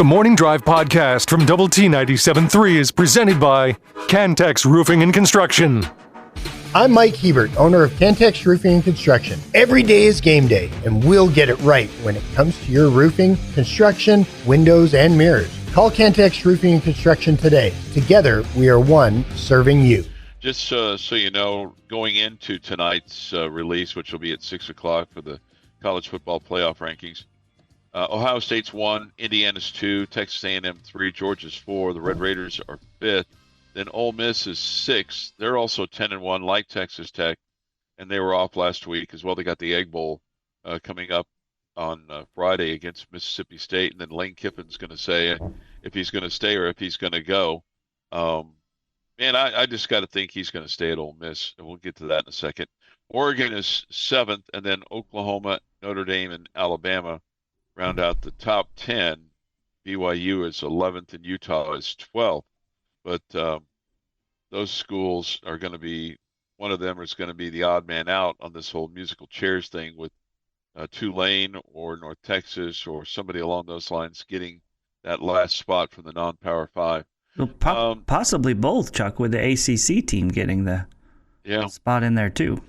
The Morning Drive podcast from Double T 97.3 is presented by Cantex Roofing and Construction. I'm Mike Hebert, owner of Cantex Roofing and Construction. Every day is game day, and we'll get it right when it comes to your roofing, construction, windows, and mirrors. Call Cantex Roofing and Construction today. Together, we are one serving you. Just so you know, going into tonight's release, which will be at 6 o'clock for the college football playoff rankings, Ohio State's 1, Indiana's 2, Texas A&M 3, Georgia's 4, the Red Raiders are 5th. Then Ole Miss is 6th. They're also 10-1, like Texas Tech, and they were off last week as well. They got the Egg Bowl coming up on Friday against Mississippi State, and then Lane Kiffin's going to say if he's going to stay or if he's going to go. Man, I just got to think he's going to stay at Ole Miss, and we'll get to that in a second. Oregon is 7th, and then Oklahoma, Notre Dame, and Alabama round out the top 10. BYU is 11th, and Utah is 12th. But those schools are going to be, one of them is going to be the odd man out on this whole musical chairs thing with Tulane or North Texas or somebody along those lines getting that last spot from the non-Power 5. Well, possibly both, Chuck, with the ACC team getting the spot in there too.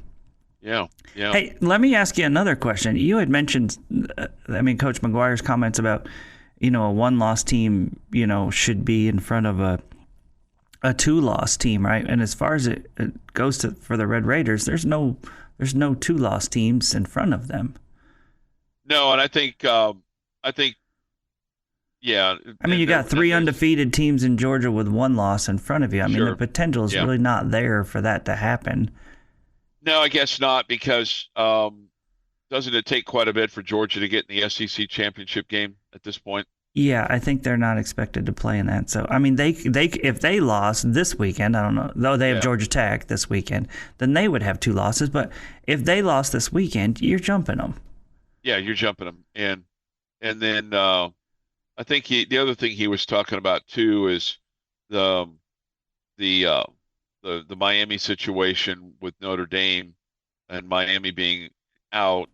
Yeah. Hey, let me ask you another question. You had mentioned, Coach McGuire's comments about, a one-loss team, should be in front of a two-loss team, right? And as far as it goes for the Red Raiders, there's no two-loss teams in front of them. No, and I think, yeah. You got three undefeated teams in Georgia with one loss in front of you. The potential is really not there for that to happen. No, I guess not, because doesn't it take quite a bit for Georgia to get in the SEC championship game at this point? Yeah, I think they're not expected to play in that. So, they if they lost this weekend, I don't know, though they have Georgia Tech this weekend, then they would have two losses. But if they lost this weekend, you're jumping them. Yeah, you're jumping them. And then I think the other thing he was talking about too is the Miami situation with Notre Dame, and Miami being out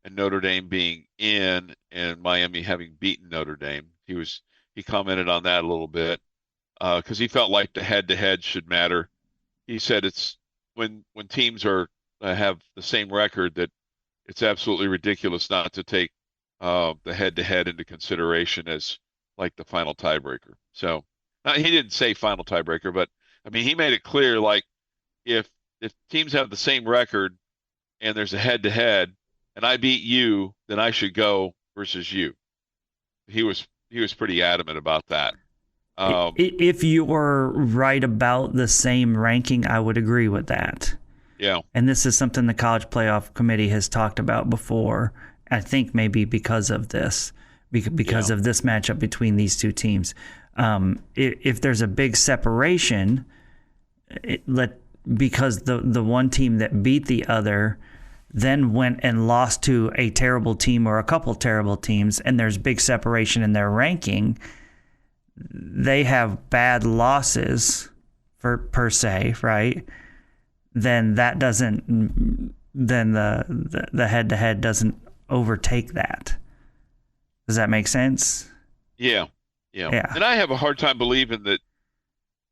and Notre Dame being in, and Miami having beaten Notre Dame. He commented on that a little bit because he felt like the head-to-head should matter. He said it's when teams have the same record that it's absolutely ridiculous not to take the head-to-head into consideration as like the final tiebreaker. So he didn't say final tiebreaker, but he made it clear, like, if teams have the same record and there's a head-to-head and I beat you, then I should go versus you. He was pretty adamant about that. If you were right about the same ranking, I would agree with that. Yeah. And this is something the College Playoff Committee has talked about before. I think maybe because of this, because of this matchup between these two teams. If there's a big separation, because the one team that beat the other then went and lost to a terrible team or a couple terrible teams, and there's big separation in their ranking, they have bad losses per se, right? Then that doesn't. Then the head-to-head doesn't overtake that. Does that make sense? Yeah. And I have a hard time believing that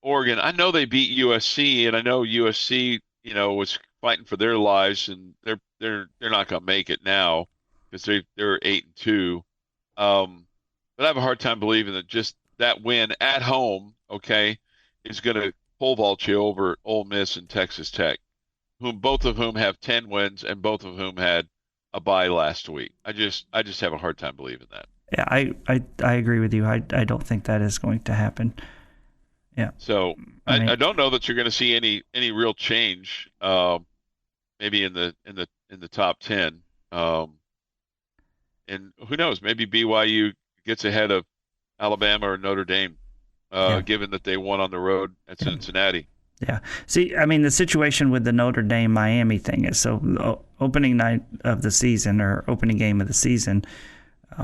Oregon, I know they beat USC, and I know USC, was fighting for their lives, and they're not going to make it now because they're 8-2. But I have a hard time believing that just that win at home, is going to pole vault you over Ole Miss and Texas Tech, both of whom have 10 wins and both of whom had a bye last week. I just have a hard time believing that. Yeah, I agree with you. I don't think that is going to happen. Yeah. So I don't know that you're going to see any real change. Maybe in the top 10. And who knows? Maybe BYU gets ahead of Alabama or Notre Dame, given that they won on the road at Cincinnati. Yeah. See, the situation with the Notre Dame Miami thing is, so opening night of the season or opening game of the season,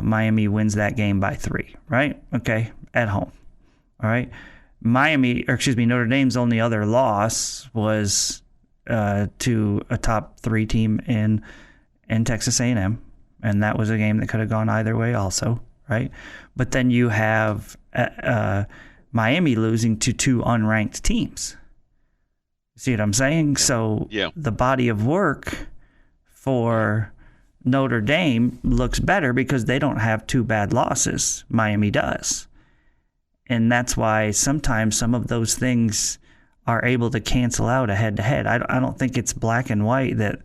Miami wins that game by 3, right? Okay, at home. All right. Notre Dame's only other loss was to a top 3 team in Texas A&M, and that was a game that could have gone either way also, right? But then you have Miami losing to 2 unranked teams. See what I'm saying? So the body of work for Notre Dame looks better because they don't have 2 bad losses. Miami does. And that's why sometimes some of those things are able to cancel out a head-to-head. I don't think it's black and white that,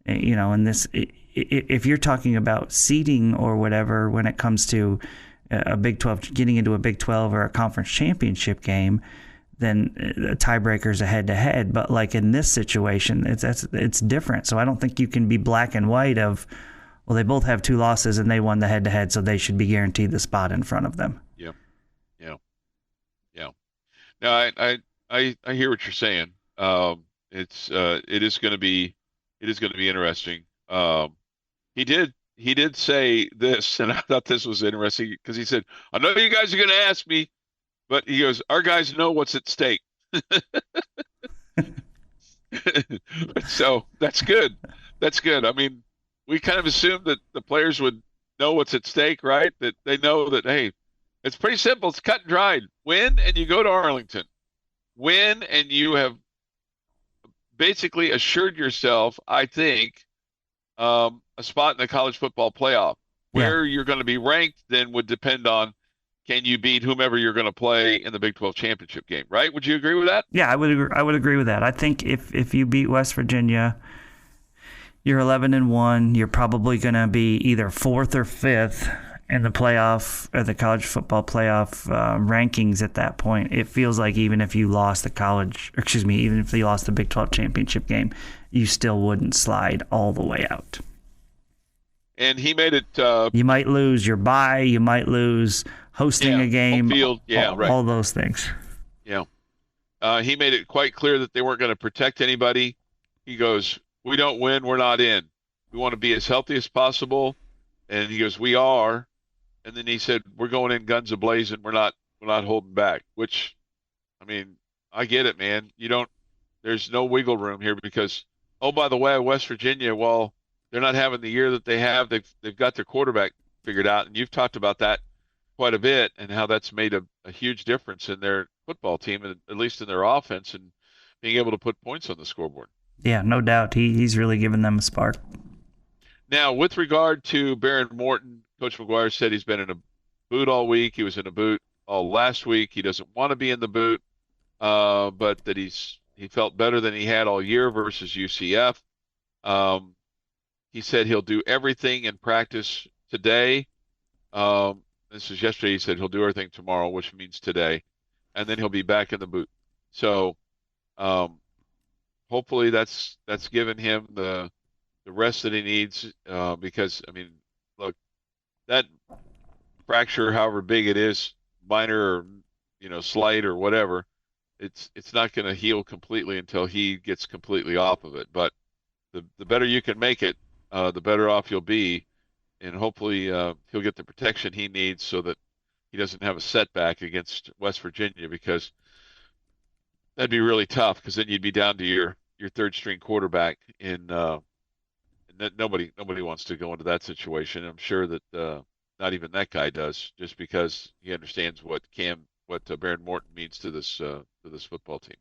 in this, if you're talking about seeding or whatever when it comes to a Big 12, getting into a Big 12 or a conference championship game, then a tiebreaker is a head-to-head. But like in this situation, it's different. So I don't think you can be black and white of, well, they both have 2 losses and they won the head-to-head, so they should be guaranteed the spot in front of them. Yeah. No, I hear what you're saying. It is going to be interesting. He did say this, and I thought this was interesting because he said, "I know you guys are going to ask me, but he goes, our guys know what's at stake." So that's good. That's good. I mean, we kind of assumed that the players would know what's at stake, right? That they know that, hey, it's pretty simple. It's cut and dried. Win, and you go to Arlington. Win, and you have basically assured yourself, I think, a spot in the college football playoff. Where you're going to be ranked then would depend on, can you beat whomever you're going to play in the Big 12 championship game, right? Would you agree with that? Yeah, I would agree with that. I think if you beat West Virginia, you're 11-1. You're probably going to be either 4th or 5th in the playoff or the college football playoff rankings at that point. It feels like even if you lost even if you lost the Big 12 championship game, you still wouldn't slide all the way out. And he made it. You might lose your bye. You might lose hosting a game. Home field. All those things. Yeah. He made it quite clear that they weren't going to protect anybody. He goes, "We don't win, we're not in. We want to be as healthy as possible." And he goes, "We are." And then he said, "We're going in guns a-blazing. We're not holding back." Which, I mean, I get it, man. There's no wiggle room here because, oh, by the way, West Virginia, well, they're not having the year that they have. They've got their quarterback figured out, and you've talked about that quite a bit and how that's made a huge difference in their football team, and at least in their offense, and being able to put points on the scoreboard. Yeah, no doubt. He's really given them a spark. Now, with regard to Baron Morton, Coach McGuire said he's been in a boot all week. He was in a boot all last week. He doesn't want to be in the boot, but that he felt better than he had all year versus UCF. He said he'll do everything in practice today. This was yesterday. He said he'll do everything tomorrow, which means today, and then he'll be back in the boot. So hopefully that's given him the rest that he needs, because, I mean, look, that fracture, however big it is, minor or, slight or whatever, it's not going to heal completely until he gets completely off of it. But the better you can make it, the better off you'll be. And hopefully he'll get the protection he needs so that he doesn't have a setback against West Virginia, because that'd be really tough, because then you'd be down to your third string quarterback and nobody wants to go into that situation. I'm sure that not even that guy does, just because he understands what Baron Morton means to this football team.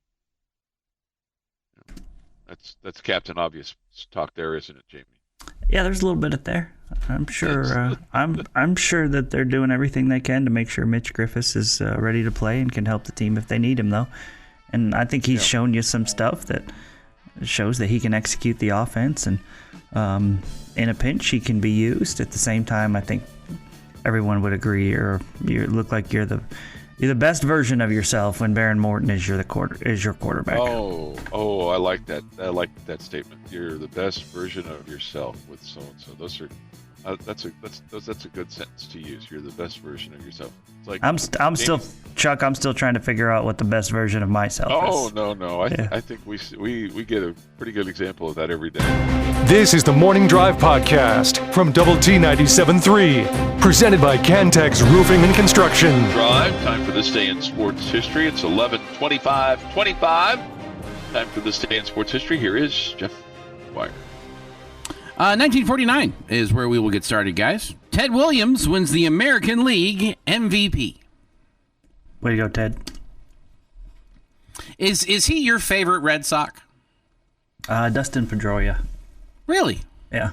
That's Captain Obvious talk there, isn't it, Jamie? Yeah, there's a little bit of there. I'm sure. I'm sure that they're doing everything they can to make sure Mitch Griffiths is ready to play and can help the team if they need him, though. And I think he's shown you some stuff that shows that he can execute the offense, and in a pinch he can be used. At the same time, I think everyone would agree, or you look like you're the best version of yourself when Baron Morton is your quarterback. Oh, I like that. I like that statement. You're the best version of yourself with so and so. Those are that's a good sentence to use. You're the best version of yourself. It's like I'm still Chuck. I'm still trying to figure out what the best version of myself is. No. I think we get a pretty good example of that every day. This is the Morning Drive Podcast from Double T 97.3, presented by Cantex Roofing and Construction. Drive, time for this day in sports history. It's 11:25. Time for this day in sports history. Here is Jeff Wire. 1949 is where we will get started, guys. Ted Williams wins the American League MVP. Way to go, Ted. Is he your favorite Red Sox? Dustin Pedroia. Really? Yeah.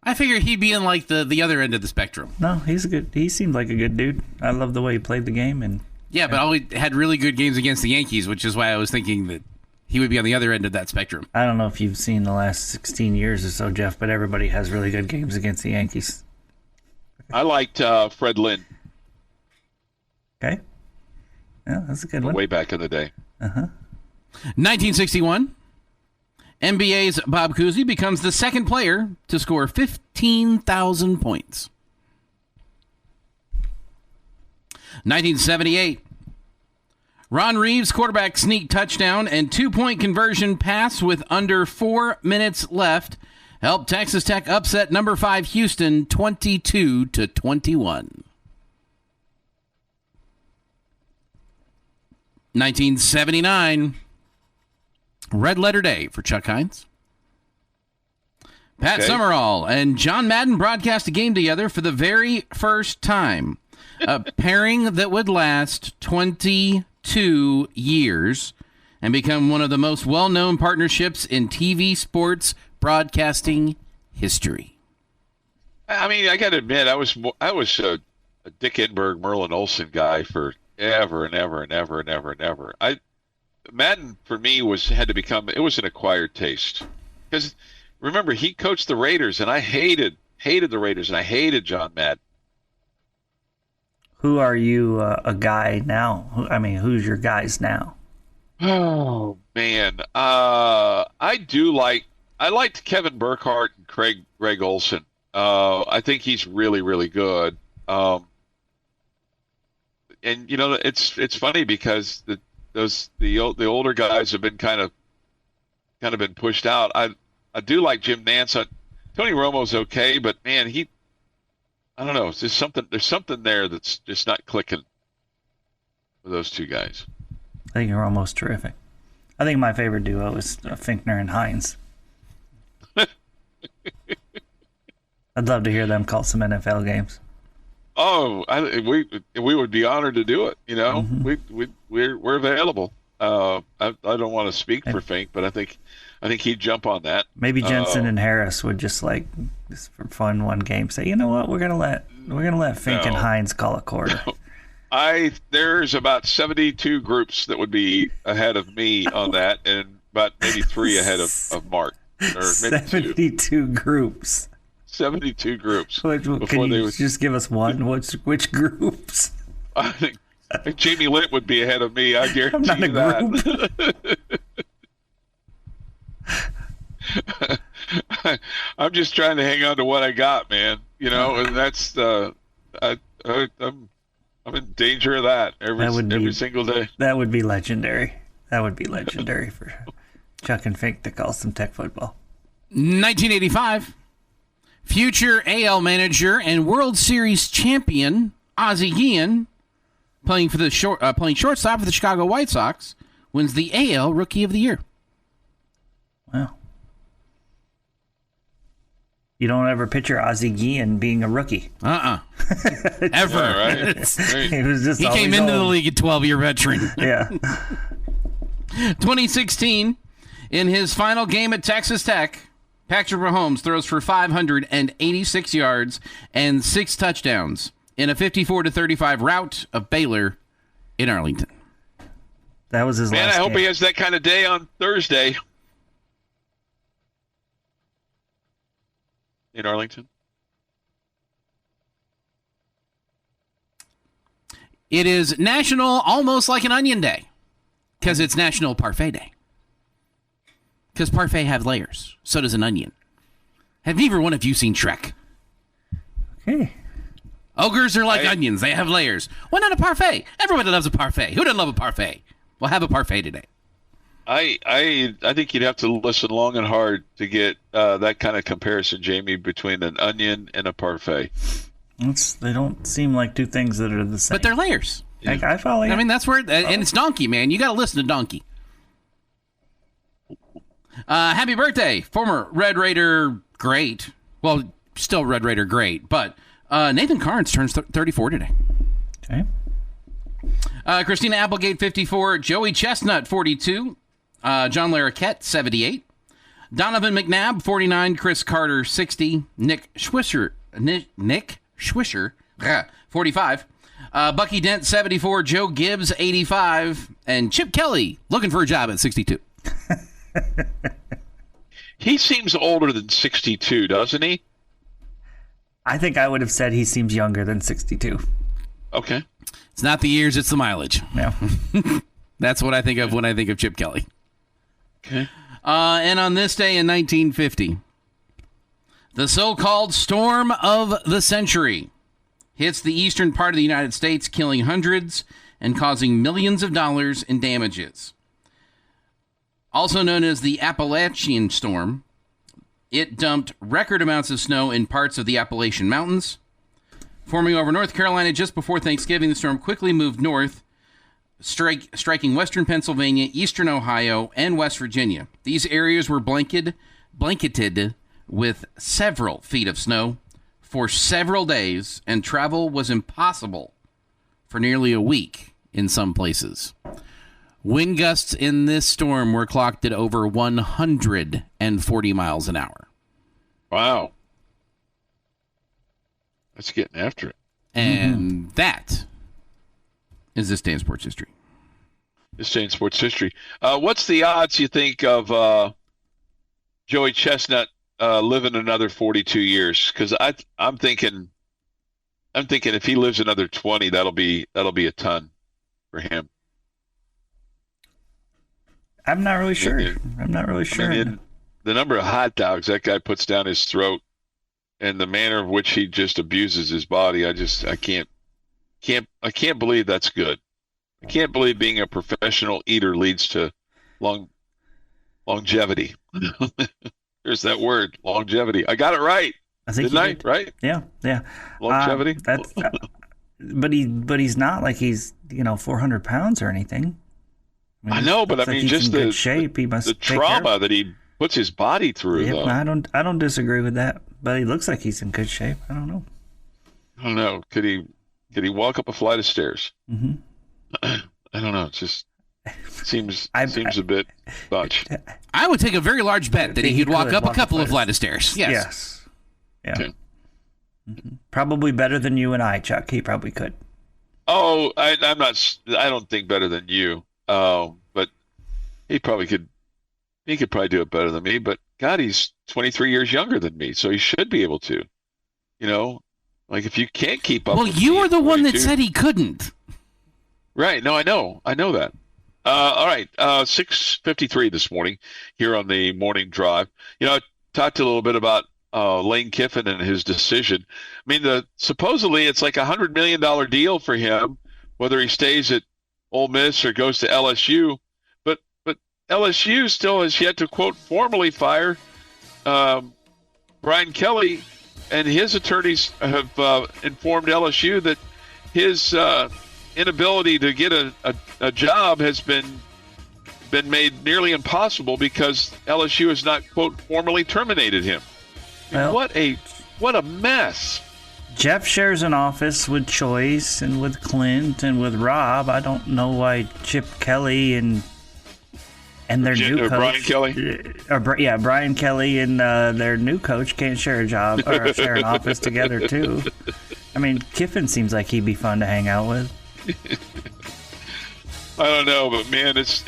I figured he'd be in like the other end of the spectrum. No, he seemed like a good dude. I love the way he played the game. And yeah, but always had really good games against the Yankees, which is why I was thinking that he would be on the other end of that spectrum. I don't know if you've seen the last 16 years or so, Jeff, but everybody has really good games against the Yankees. I liked Fred Lynn. Okay. Yeah, that's a good one. Way back in the day. 1961, NBA's Bob Cousy becomes the second player to score 15,000 points. 1978, Ron Reeves quarterback sneak touchdown and 2-point conversion pass with under 4 minutes left helped Texas Tech upset number 5 Houston 22-21. 1979, Red Letter Day for Chuck Heinz. Pat Summerall and John Madden broadcast a game together for the very first time. A pairing that would last 22 years and become one of the most well-known partnerships in TV sports broadcasting history. I mean, I got to admit, I was a Dick Enberg, Merlin Olsen guy for ever and ever and ever and ever and ever. Madden for me had to become, it was an acquired taste, because remember, he coached the Raiders and I hated the Raiders and I hated John Madden. Who are you a guy now? Who's your guys now? Oh man, I liked Kevin Burkhardt and Greg Olson. I think he's really, really good. And you know, it's funny because the older guys have been kind of been pushed out. I do like Jim Nance. Tony Romo's okay, but man, I don't know. It's just there's something there that's just not clicking with those two guys. I think you're almost terrific. I think my favorite duo is Finkner and Heinz. I'd love to hear them call some NFL games. Oh, we would be honored to do it. You know, we're available. I don't want to speak for Fink, but I think he'd jump on that. Maybe Jensen and Harris would just for fun one game say, you know what, we're gonna let Fink and Heinz call a quarter. There's about 72 groups that would be ahead of me on that, and about maybe 3 ahead of Mark. Or 72 groups. 72 groups. Can you just give us one? Which groups? I think Jamie Lent would be ahead of me. I guarantee I'm not a that. I'm just trying to hang on to what I got, man. You know, and that's I'm in danger of that every single day. That would be legendary. That would be legendary for Chuck and Fink to call some Tech football. 1985. Future AL manager and World Series champion Ozzie Guillen, playing shortstop for the Chicago White Sox, wins the AL Rookie of the Year. Wow. You don't ever picture Ozzie Guillen being a rookie. Ever. Yeah, right? He came into the league a 12-year veteran. Yeah. 2016, in his final game at Texas Tech, Patrick Mahomes throws for 586 yards and 6 touchdowns in a 54-35 rout of Baylor in Arlington. That was his last game. Man, I hope he has that kind of day on Thursday in Arlington. It is National Almost Like an Onion Day because it's National Parfait Day. Because parfait have layers. So does an onion. Have either one of you seen Shrek? Okay. Ogres are like onions. They have layers. Why not a parfait? Everybody loves a parfait. Who doesn't love a parfait? We'll have a parfait today. I think you'd have to listen long and hard to get that kind of comparison, Jamie, between an onion and a parfait. They don't seem like two things that are the same. But they're layers. Yeah. I follow you. I mean, that's where... And it's Donkey, man. You got to listen to Donkey. Happy birthday, former Red Raider great. Well, still Red Raider great. But Nathan Carnes turns 34 today. Okay. Christina Applegate, 54. Joey Chestnut, 42. John Larroquette, 78. Donovan McNabb, 49. Chris Carter, 60. Nick Schwisher, 45. Bucky Dent, 74. Joe Gibbs, 85. And Chip Kelly, looking for a job at 62. He seems older than 62, doesn't he? I think I would have said he seems younger than 62. Okay. It's not the years, it's the mileage. Yeah. That's what I think of when I think of Chip Kelly. Okay. And on this day in 1950, the so-called storm of the century hits the eastern part of the United States, killing hundreds and causing millions of dollars in damages. Also known as the Appalachian Storm, it dumped record amounts of snow in parts of the Appalachian Mountains. Forming over North Carolina just before Thanksgiving, the storm quickly moved north, striking western Pennsylvania, eastern Ohio, and West Virginia. These areas were blanketed with several feet of snow for several days, and travel was impossible for nearly a week in some places. Wind gusts in this storm were clocked at over 140 miles an hour. Wow. That's getting after it. And that is this day in sports history. This day in sports history. What's the odds, you think, of Joey Chestnut living another 42 years? Because I'm thinking if he lives another 20, that'll be a ton for him. I'm not really sure. I'm not really sure. I mean, the number of hot dogs that guy puts down his throat and the manner of which he just abuses his body, I can't believe that's good. I can't believe being a professional eater leads to longevity. There's that word, longevity. I got it right. Didn't I? Right? Yeah. Longevity. But he's not like he's 400 pounds or anything. I know, but I mean, just in good shape. He must the trauma that he puts his body through. Yeah, though. I don't disagree with that. But he looks like he's in good shape. I don't know. Could he walk up a flight of stairs? Mm-hmm. I don't know. It just seems a bit much. I would take a very large bet that he could walk up a couple of flight of stairs. Yes. Yeah. Okay. Mm-hmm. Probably better than you and I, Chuck. He probably could. Oh, I'm not. I don't think better than you. But he could probably do it better than me. But God, he's 23 years younger than me, so he should be able to. Like if you can't keep up. Well, with you me were the 42, one that said he couldn't. Right. No, I know that. All right. 6:53 this morning here on the morning drive. I talked a little bit about Lane Kiffin and his decision. I mean, supposedly it's like $100 million deal for him, whether he stays at Ole Miss or goes to LSU. But LSU still has yet to, quote, formally fire Brian Kelly, and his attorneys have informed LSU that his inability to get a job has been made nearly impossible because LSU has not, quote, formally terminated him. Well, what a mess. Jeff shares an office with Choice and with Clint and with Rob. I don't know why Chip Kelly and their new coach, Brian Kelly, Brian Kelly and their new coach can't share a job or share an office together too. I mean, Kiffin seems like he'd be fun to hang out with. I don't know, but man, it's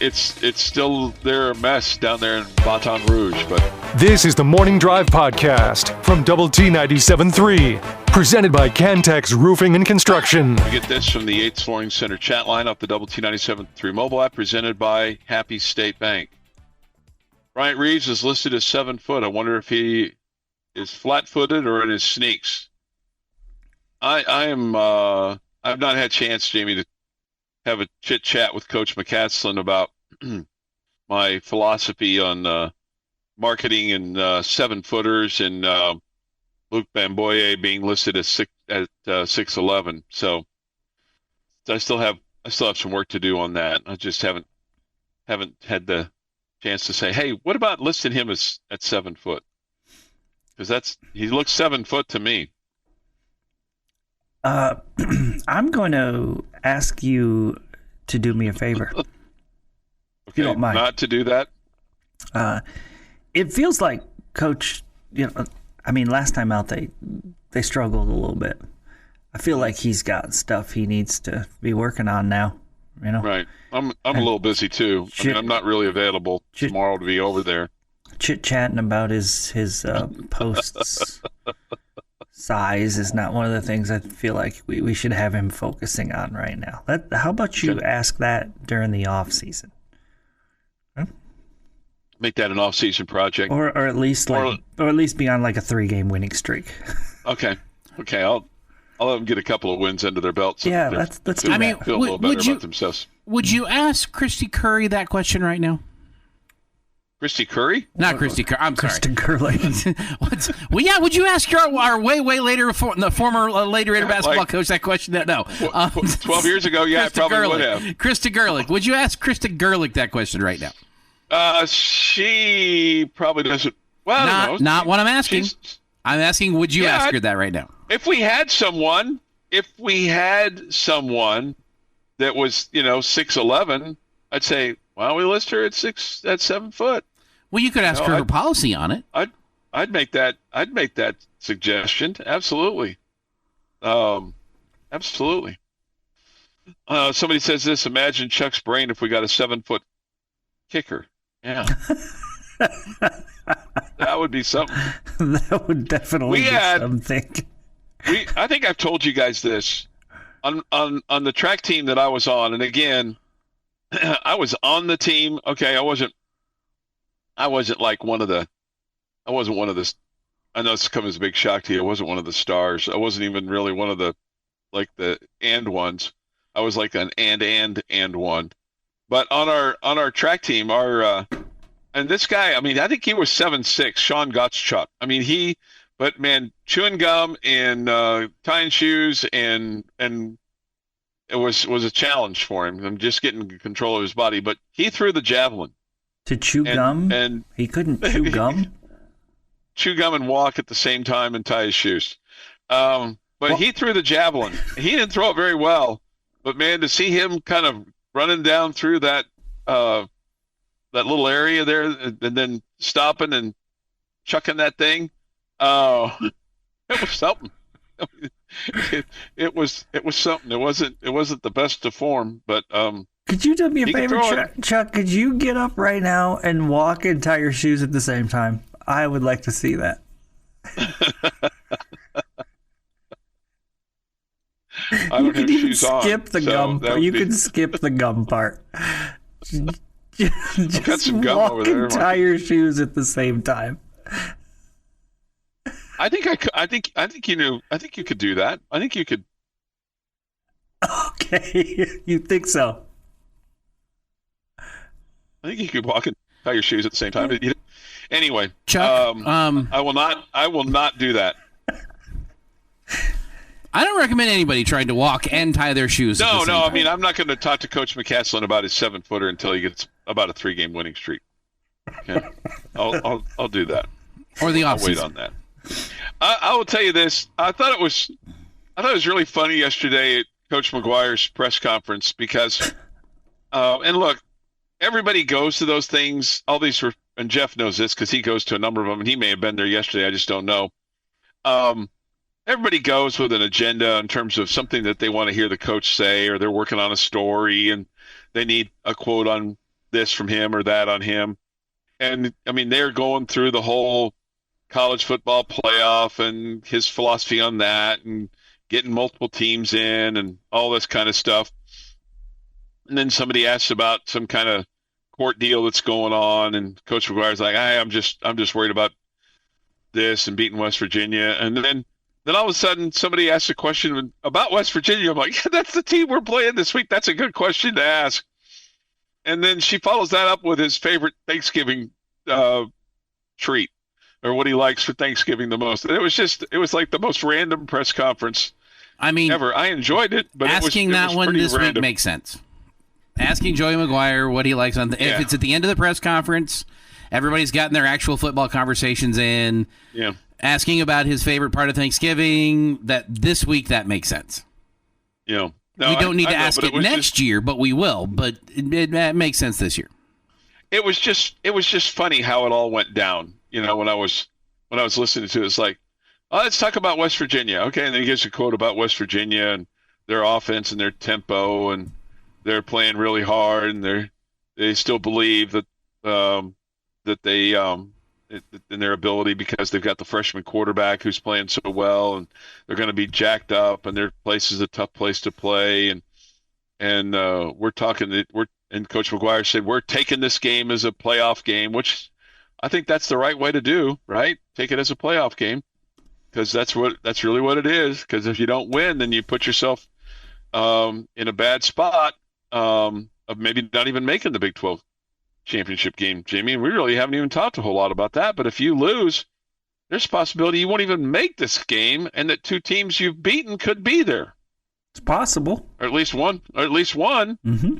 still a mess down there in Baton Rouge. But This is the Morning Drive Podcast from Double T 97.3, presented by Cantex Roofing and Construction. we get this from the Yates Flooring Center chat line off the Double T 97.3 mobile app, presented by Happy State Bank. Bryant Reeves is listed as 7 foot. I wonder if he is flat-footed or in his sneaks. I've not had a chance, Jamie, to have a chit chat with Coach McCaslin about my philosophy on marketing and 7-footers and Luke Bamboye being listed as 6'11". So I still have some work to do on that. I just haven't had the chance to say, hey, what about listing him as at 7 foot? Because he looks 7 foot to me. I'm going to ask you to do me a favor. Okay, if you don't mind. Not to do that? It feels like Coach, last time out they struggled a little bit. I feel like he's got stuff he needs to be working on now. Right. I'm a little busy too. I'm not really available tomorrow to be over there. Chit-chatting about his posts size is not one of the things I feel like we should have him focusing on right now. How about you ask that during the off season? Huh? Make that an off-season project, or at least be on like a 3-game winning streak. Okay. I'll let them get a couple of wins under their belts. So yeah, let's do that. Feel a little better about themselves. Would you ask Christy Curry that question right now? Christy Curry? Not Christy Curry. I'm sorry. Kristen Curley. Well, yeah. Would you ask our way later the former Lady Raider basketball coach that question? No. 12 years ago, yeah, I probably would have. Krista Gerlich. Would you ask Krista Gerlich that question right now? She probably doesn't. Well, I don't know. Not what I'm asking. I'm asking, would you ask her that right now? If we had someone that was, 6'11", I'd say, why don't we list her at 7 foot? Well, you could ask her policy on it. I'd make that suggestion. Absolutely. Absolutely. Somebody says this, imagine Chuck's brain if we got a 7 foot kicker. Yeah. That would be something. That would definitely be something. I think I've told you guys this on the track team that I was on, and again, I was on the team. Okay, I wasn't like one of the. I wasn't one of the. I know it's come as a big shock to you. I wasn't one of the stars. I wasn't even really one of the and ones. I was like an and one. But on our track team, and this guy, I think he was 7'6", Sean Gottschalk. But man, chewing gum and tying shoes and it was a challenge for him. I'm just getting control of his body. But he threw the javelin. To chew gum? And he couldn't chew gum? Chew gum and walk at the same time and tie his shoes. But he threw the javelin. He didn't throw it very well. But man, to see him kind of running down through that little area there and then stopping and chucking that thing, it was something. It was something. It wasn't the best to form, but could you do me a favor, Chuck? Could you get up right now and walk and tie your shoes at the same time? I would like to see that. I don't have shoes on. Skip the gum part. You can skip the gum part. Just got some gum walk over there. And tie your shoes at the same time. I think you could do that. I think you could. Okay, you think so? I think you could walk and tie your shoes at the same time. Anyway, Chuck, I will not do that. I don't recommend anybody trying to walk and tie their shoes. No. I'm not going to talk to Coach McCaslin about his 7-footer until he gets about a 3-game winning streak. Okay, I'll do that. Or the I'll wait on that. I will tell you this. I thought it was really funny yesterday at Coach McGuire's press conference because, and look, everybody goes to those things. All these and Jeff knows this because he goes to a number of them, and he may have been there yesterday. I just don't know. Everybody goes with an agenda in terms of something that they want to hear the coach say, or they're working on a story and they need a quote on this from him or that on him. And they're going through the whole college football playoff and his philosophy on that and getting multiple teams in and all this kind of stuff. And then somebody asks about some kind of court deal that's going on, and Coach McGuire's like, I'm just worried about this and beating West Virginia. And then all of a sudden somebody asks a question about West Virginia. I'm like, yeah, that's the team we're playing this week. That's a good question to ask. And then she follows that up with his favorite Thanksgiving treat, or what he likes for Thanksgiving the most. And it was like the most random press conference ever. I enjoyed it, but asking it was one pretty this random. week makes sense. Asking Joey McGuire what he likes if it's at the end of the press conference, everybody's gotten their actual football conversations in. Yeah. asking about his favorite part of Thanksgiving, that this week that makes sense. No, we don't need to know, ask it next year, but we will. But it makes sense this year. It was just funny how it all went down. When I was listening to it, it's like, oh, let's talk about West Virginia. Okay, and then he gives a quote about West Virginia and their offense and their tempo, and they're playing really hard, and they still believe that they in their ability because they've got the freshman quarterback who's playing so well, and they're going to be jacked up, and their place is a tough place to play, and we're talking and Coach McGuire said we're taking this game as a playoff game, which I think that's the right way to do, right? Take it as a playoff game, because that's really what it is. Because if you don't win, then you put yourself in a bad spot of maybe not even making the Big 12 championship game, Jamie. And we really haven't even talked a whole lot about that. But if you lose, there's a possibility you won't even make this game, and that two teams you've beaten could be there. It's possible, or at least one. Mm-hmm.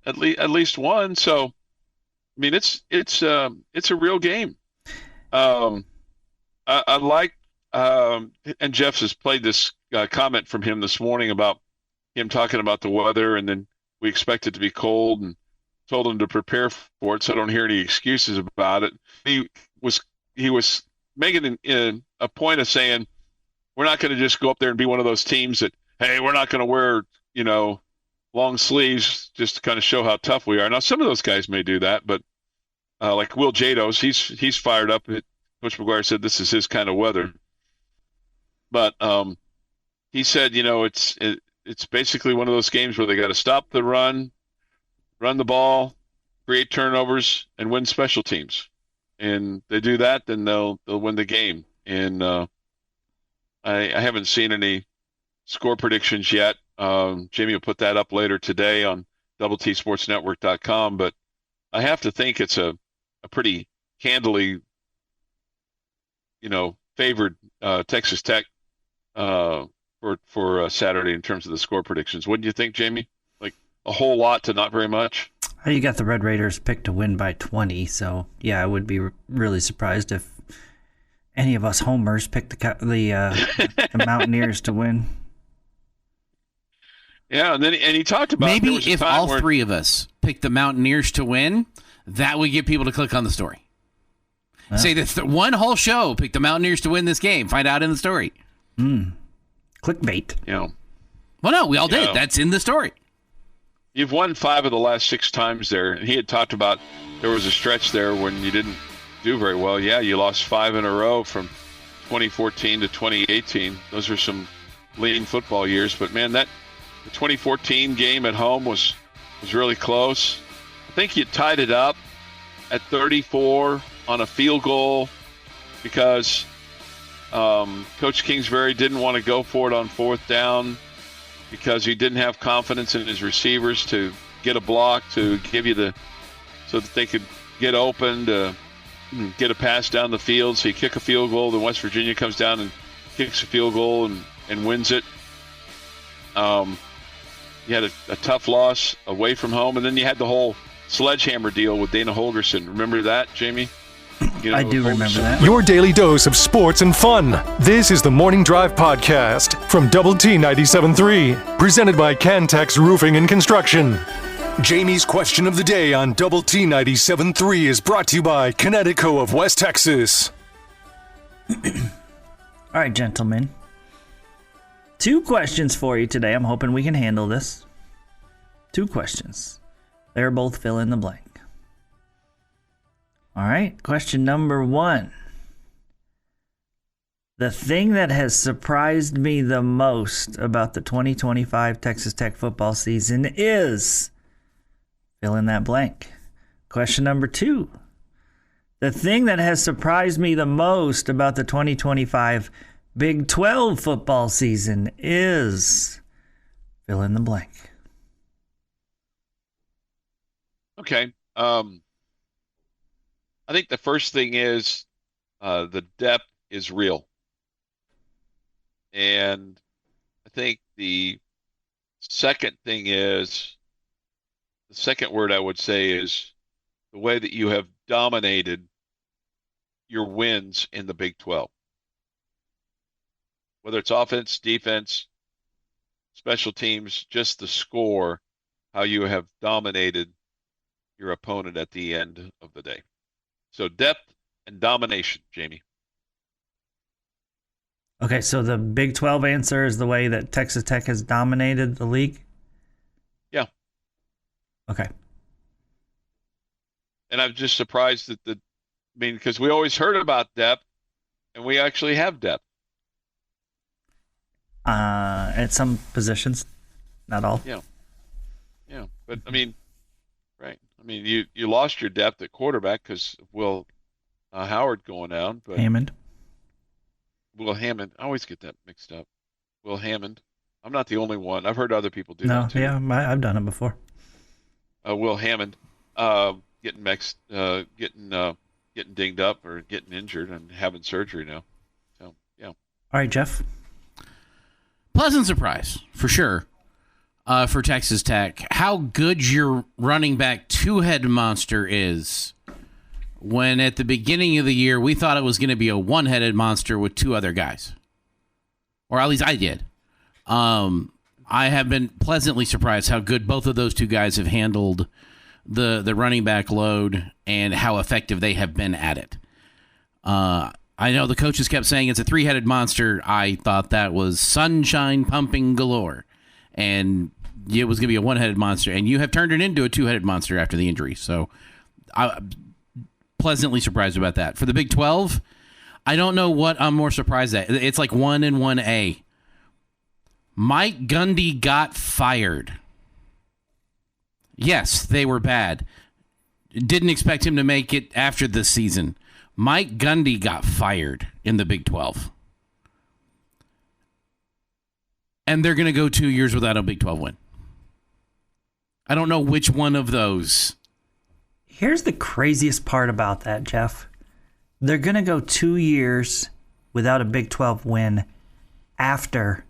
At least one. So, I mean, it's a real game. I like, and Jeff has played this comment from him this morning about him talking about the weather, and then we expect it to be cold, and told him to prepare for it, so I don't hear any excuses about it. He was making a point of saying we're not going to just go up there and be one of those teams that, hey, we're not going to wear long sleeves just to kind of show how tough we are. Now, some of those guys may do that, but like Will Jados, he's fired up. Coach McGuire said this is his kind of weather. But he said, it's basically one of those games where they got to stop the run the ball, create turnovers, and win special teams. And they do that, then they'll win the game. And I haven't seen any score predictions yet. Jamie will put that up later today on doubleTSportsNetwork.com. But I have to think it's a pretty handily, favored Texas Tech for Saturday in terms of the score predictions. Wouldn't you think, Jamie? Like a whole lot to not very much? You got the Red Raiders picked to win by 20, so yeah, I would be really surprised if any of us homers picked the Mountaineers to win. Yeah, and he talked about maybe if all three of us picked the Mountaineers to win, that would get people to click on the story. Well, say that one whole show picked the Mountaineers to win this game. Find out in the story. Clickbait. Well, no, we all did. That's in the story. You've won 5 of the last 6 times there, and he had talked about there was a stretch there when you didn't do very well. Yeah, you lost 5 in a row from 2014 to 2018. Those are some lean football years, but man, the 2014 game at home was really close. I think you tied it up at 34 on a field goal because Coach Kingsbury didn't want to go for it on 4th down because he didn't have confidence in his receivers to get a block to give you so that they could get open to get a pass down the field. So you kick a field goal, then West Virginia comes down and kicks a field goal and wins it. You had a tough loss away from home, and then you had the whole sledgehammer deal with Dana Holgerson. Remember that, Jamie? I do remember that. Your daily dose of sports and fun. This is the Morning Drive Podcast from Double T 97.3, presented by Cantex Roofing and Construction. Jamie's question of the day on Double T 97.3 is brought to you by Connecticut of West Texas. All right, gentlemen. 2 questions for you today. I'm hoping we can handle this. 2 questions. They're both fill in the blank. All right, question number 1. The thing that has surprised me the most about the 2025 Texas Tech football season is fill in that blank. Question number 2. The thing that has surprised me the most about the 2025 Big 12 football season is fill in the blank. Okay. I think the first thing is the depth is real. And I think the second thing is, the second word I would say is the way that you have dominated your wins in the Big 12. whether it's offense, defense, special teams, just the score, how you have dominated your opponent at the end of the day. So depth and domination, Jamie. Okay, so the Big 12 answer is the way that Texas Tech has dominated the league? Yeah. Okay. And I'm just surprised that because we always heard about depth, and we actually have depth. At some positions, not all. Yeah. But right. You lost your depth at quarterback because of Will Howard going down, but Hammond. Will Hammond. I always get that mixed up. Will Hammond. I'm not the only one. I've heard other people do that too. Yeah, I've done it before. Will Hammond getting dinged up or getting injured and having surgery now. So yeah. All right, Jeff. Pleasant surprise for sure for Texas Tech. How good your running back two-head monster is. When at the beginning of the year we thought it was going to be a one-headed monster with two other guys, or at least I did. I have been pleasantly surprised how good both of those two guys have handled the running back load and how effective they have been at it. I know the coaches kept saying it's a three-headed monster. I thought that was sunshine pumping galore, and it was going to be a one-headed monster, and you have turned it into a two-headed monster after the injury. So I'm pleasantly surprised about that. For the Big 12, I don't know what I'm more surprised at. It's like 1 and 1A. Mike Gundy got fired. Yes, they were bad. Didn't expect him to make it after the season. Mike Gundy got fired in the Big 12. And they're going to go 2 years without a Big 12 win. I don't know which one of those. Here's the craziest part about that, Jeff. They're going to go 2 years without a Big 12 win after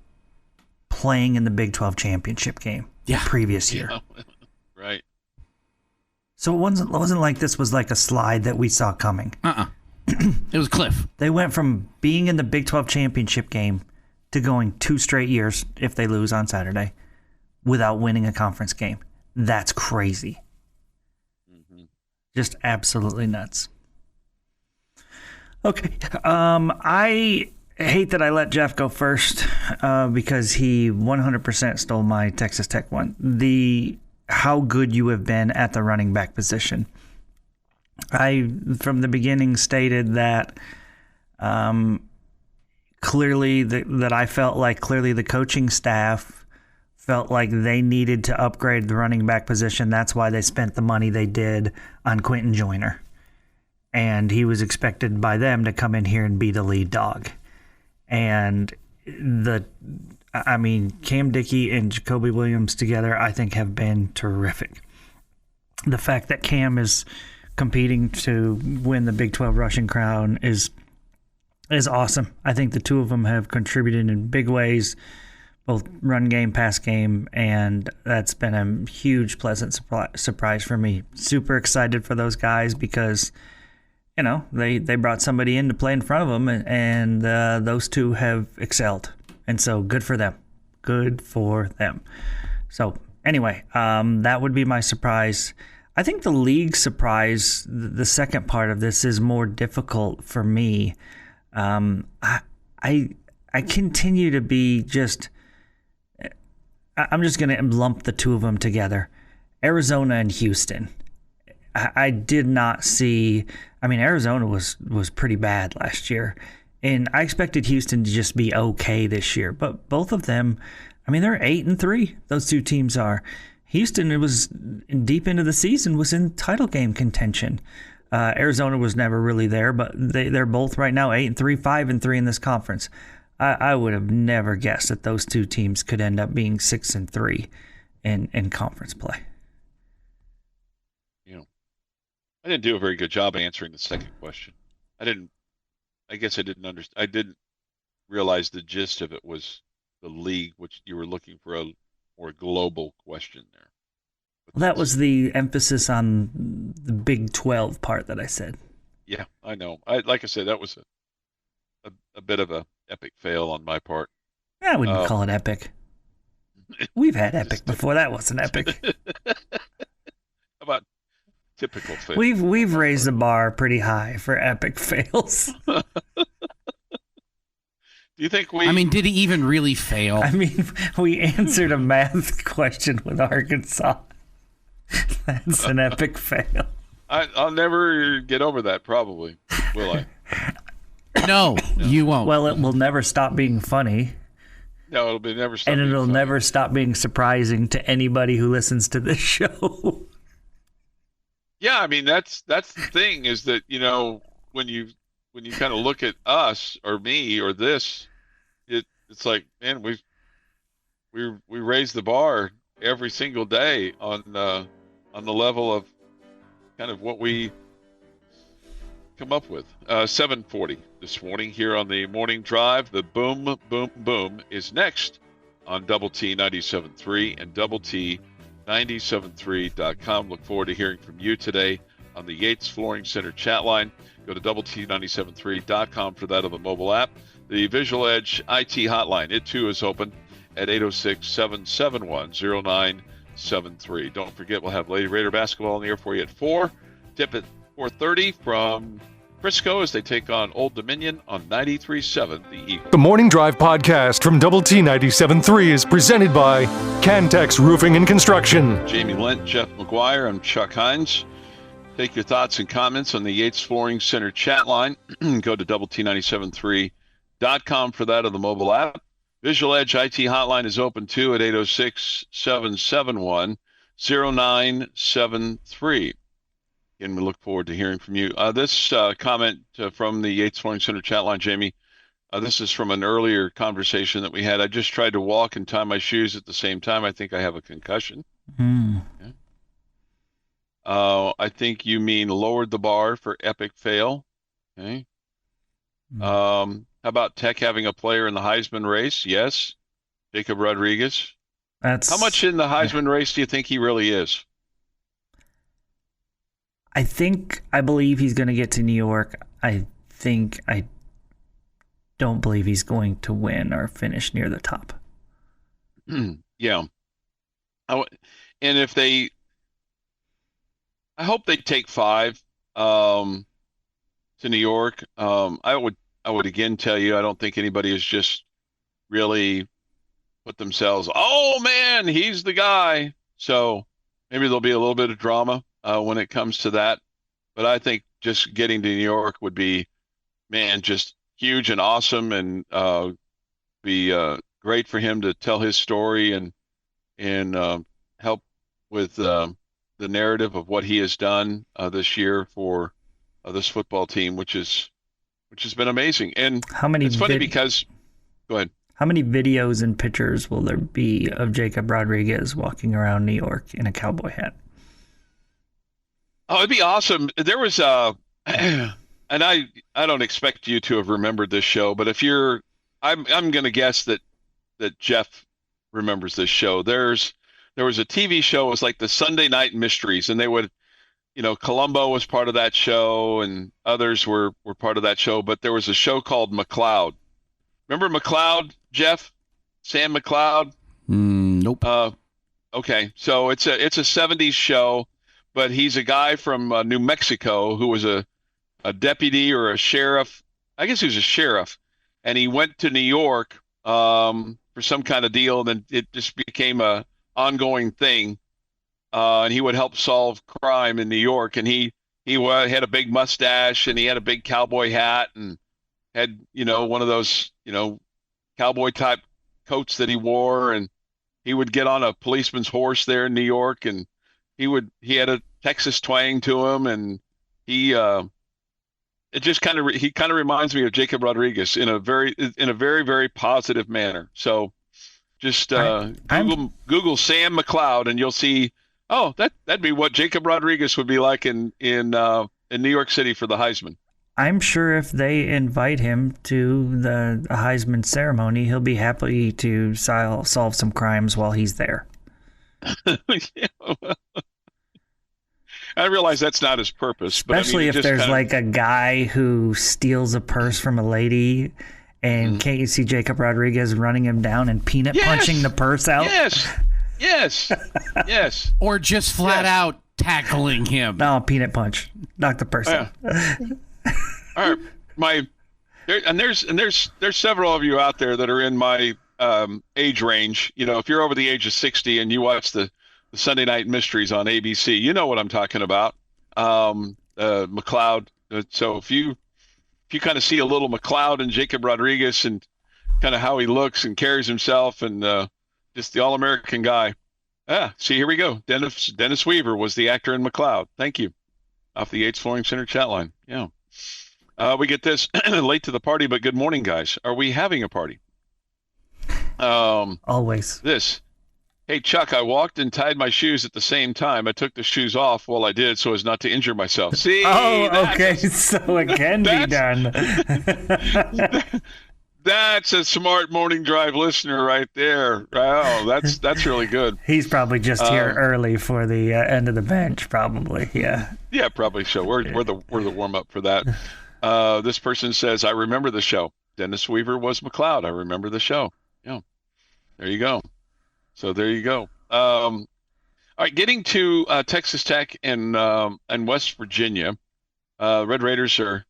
playing in the Big 12 championship game the previous year. Yeah. Right. So it wasn't like this was like a slide that we saw coming. It was cliff. They went from being in the Big 12 championship game to going 2 straight years, if they lose on Saturday, without winning a conference game. That's crazy. Mm-hmm. Just absolutely nuts. Okay. I hate that I let Jeff go first because he 100% stole my Texas Tech one. How good you have been at the running back position. I, from the beginning, stated that clearly the coaching staff felt like they needed to upgrade the running back position. That's why they spent the money they did on Quentin Joyner. And he was expected by them to come in here and be the lead dog. And Cam Dickey and Jacoby Williams together, I think, have been terrific. The fact that Cam is competing to win the Big 12 rushing crown is awesome. I think the two of them have contributed in big ways, both run game, pass game, and that's been a huge, pleasant surprise for me. Super excited for those guys because, they brought somebody in to play in front of them, and those two have excelled. And so good for them. Good for them. So anyway, that would be my surprise. I think the league surprise, the second part of this, is more difficult for me. I continue to be I'm just going to lump the two of them together. Arizona and Houston. I did not see. Arizona was pretty bad last year. And I expected Houston to just be okay this year. But both of them, they're 8-3. Those two teams are. Houston, it was deep into the season, was in title game contention. Arizona was never really there, but they're both right now 8-3, 5-3 in this conference. I would have never guessed that those two teams could end up being 6-3 in conference play. I didn't do a very good job answering the second question. I guess I didn't understand. I didn't realize the gist of it was the league, which you were looking for a more global question there. Well, that was the emphasis on the Big 12 part that I said. Yeah, I know. Like I said, that was a bit of a epic fail on my part. I wouldn't call it epic. We've had epic before. That wasn't epic. How about typical fail? We've raised the bar pretty high for epic fails. Do you think we? I mean, did he even really fail? I mean, we answered a math question with Arkansas. That's an epic fail. I'll never get over that. Probably, will I? No, you won't. Well, it will never stop being funny. No, it'll be never stop. And being it'll funny. never stop being surprising to anybody who listens to this show. Yeah, I mean that's the thing is that when you kind of look at us or me or this, it's like, man, we raise the bar every single day on the level of kind of what we come up with. 7:40 this morning here on the morning drive. The boom boom boom is next on Double T 97.3 and Double T 97.3.com. Look forward to hearing from you today on the Yates Flooring Center chat line. Go to Double T 97.3.com for that on the mobile app. The Visual Edge IT hotline, it too is open at 806-771-0973. Don't forget, we'll have Lady Raider basketball on the air for you at 4. Tip at 4:30 from Frisco as they take on Old Dominion on 93.7 The Eagle. The Morning Drive podcast from Double T 97.3 is presented by Cantex Roofing and Construction. Jamie Lent, Jeff McGuire, I'm Chuck Heinz. Take your thoughts and comments on the Yates Flooring Center chat line. Go to Double T973.com for that on the mobile app. Visual Edge IT hotline is open too at 806-771-0973. And we look forward to hearing from you. This comment from the Yates Flooring Center chat line, Jamie, this is from an earlier conversation that we had. I just tried to walk and tie my shoes at the same time. I think I have a concussion. Mm. Yeah. I think you mean lowered the bar for epic fail. Okay. How about Tech having a player in the Heisman race? Yes. Jacob Rodriguez. How much in the Heisman race do you think he really is? I believe he's going to get to New York. I don't believe he's going to win or finish near the top. Yeah. And if I hope they take 5 to New York. I would again tell you, I don't think anybody has just really put themselves, oh man, he's the guy. So maybe there'll be a little bit of drama when it comes to that. But I think just getting to New York would be, man, just huge and awesome, and be great for him to tell his story and help with the narrative of what he has done this year for this football team, which has been amazing. And it's funny because, go ahead. How many videos and pictures will there be of Jacob Rodriguez walking around New York in a cowboy hat? Oh, it'd be awesome. There was and I don't expect you to have remembered this show, but if I'm going to guess that Jeff remembers this show. There was a TV show. It was like the Sunday Night Mysteries, and they would, Columbo was part of that show, and others were part of that show. But there was a show called McCloud. Remember McCloud, Jeff? Sam McCloud? Nope. Okay, so it's a 70s show, but he's a guy from New Mexico who was a deputy or a sheriff. I guess he was a sheriff, and he went to New York for some kind of deal, and then it just became a ongoing thing. And he would help solve crime in New York, and he had a big mustache, and he had a big cowboy hat, and had one of those cowboy type coats that he wore, and he would get on a policeman's horse there in New York, and he had a Texas twang to him, and he kind of reminds me of Jacob Rodriguez in a very, very positive manner. So just Google Sam McCloud, and you'll see. Oh, that'd be what Jacob Rodriguez would be like in New York City for the Heisman. I'm sure if they invite him to the Heisman ceremony, he'll be happy to solve some crimes while he's there. Yeah, I realize that's not his purpose. Especially but if there's like a guy who steals a purse from a lady, and can't you see Jacob Rodriguez running him down and punching the purse out? Yes. Or just flat out tackling him. No, peanut punch. Knock the purse out. All right, there's several of you out there that are in my age range. You know, if you're over the age of 60 and you watch the Sunday Night Mysteries on ABC, you know what I'm talking about. McLeod. So if you kind of see a little McLeod and Jacob Rodriguez and kind of how he looks and carries himself and just the all-American guy. See, here we go. Dennis Weaver was the actor in McLeod. Thank you. Off the Yates Flooring Center chat line. Yeah. We get this late to the party, but good morning, guys. Are we having a party? Always. Hey, Chuck, I walked and tied my shoes at the same time. I took the shoes off while I did so as not to injure myself. See? Okay. So it can be done. That's a smart morning drive listener right there. Wow, that's really good. He's probably just here early for the end of the bench, probably. Yeah. Yeah, probably so. We're the warm up for that. This person says, I remember the show. Dennis Weaver was McLeod. I remember the show. Yeah. There you go. So there you go. All right, getting to Texas Tech and West Virginia. Red Raiders are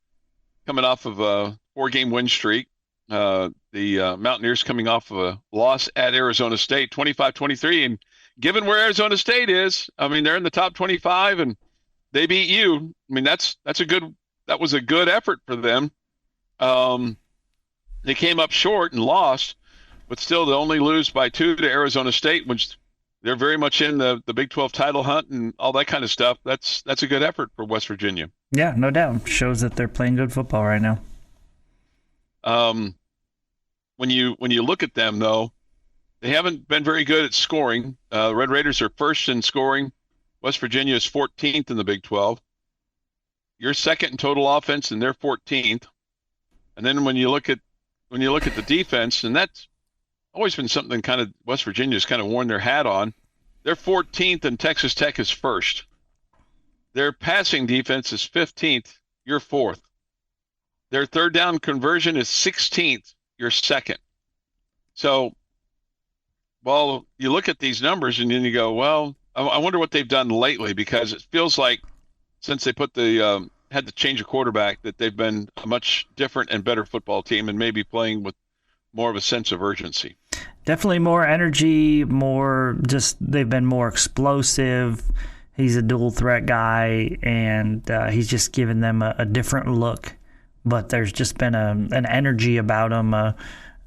coming off of a 4-game win streak. The Mountaineers coming off of a loss at Arizona State, 25-23. And given where Arizona State is, I mean, they're in the top 25 and they beat you. I mean, that was a good effort for them. They came up short and lost, but still to only lose by 2 to Arizona State, which they're very much in the Big 12 title hunt and all that kind of stuff. That's a good effort for West Virginia. Yeah, no doubt. Shows that they're playing good football right now. When you look at them, though, they haven't been very good at scoring. Red Raiders are first in scoring. West Virginia is 14th in the Big 12. You're second in total offense, and they're 14th. And then when you look at the defense, and that's always been something kind of West Virginia's kind of worn their hat on. They're 14th, and Texas Tech is first. Their passing defense is 15th. You're fourth. Their third down conversion is 16th. You're second. So, well, you look at these numbers and then you go, well, I wonder what they've done lately, because it feels like since they put had to change a quarterback that they've been a much different and better football team and maybe playing with more of a sense of urgency. Definitely more energy, they've been more explosive. He's a dual threat guy, and he's just given them a different look. But there's just been an energy about him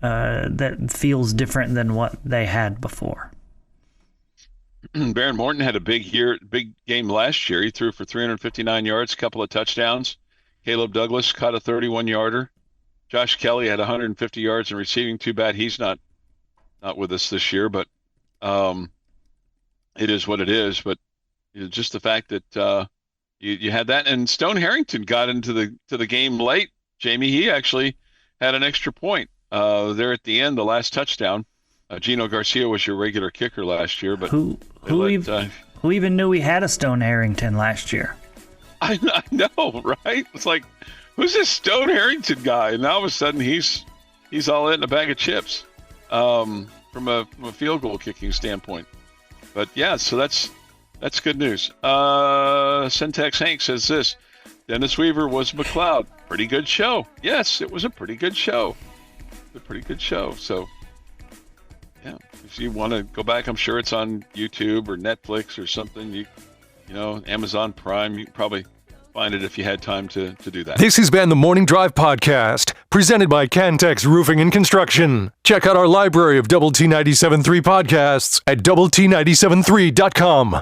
that feels different than what they had before. Baron Morton had a big game last year. He threw for 359 yards, a couple of touchdowns. Caleb Douglas caught a 31-yarder. Josh Kelly had 150 yards in receiving. Too bad he's not with us this year, but it is what it is. But just the fact that you had that, and Stone Harrington got into the game late. Jamie, he actually had an extra point there at the end, the last touchdown. Gino Garcia was your regular kicker last year, but who even knew we had a Stone Harrington last year? I know, right? It's like, who's this Stone Harrington guy? And now all of a sudden he's all in a bag of chips from a field goal kicking standpoint. But yeah, so that's good news. Syntax Hank says this: Dennis Weaver was McLeod. Pretty good show. Yes, it was a pretty good show. So yeah, if you want to go back, I'm sure it's on YouTube or Netflix or something. You know, Amazon Prime. You can probably find it if you had time to do that. This has been the Morning Drive Podcast, presented by Cantex Roofing and Construction. Check out our library of Double T 97.3 podcasts at doublet97.3.com.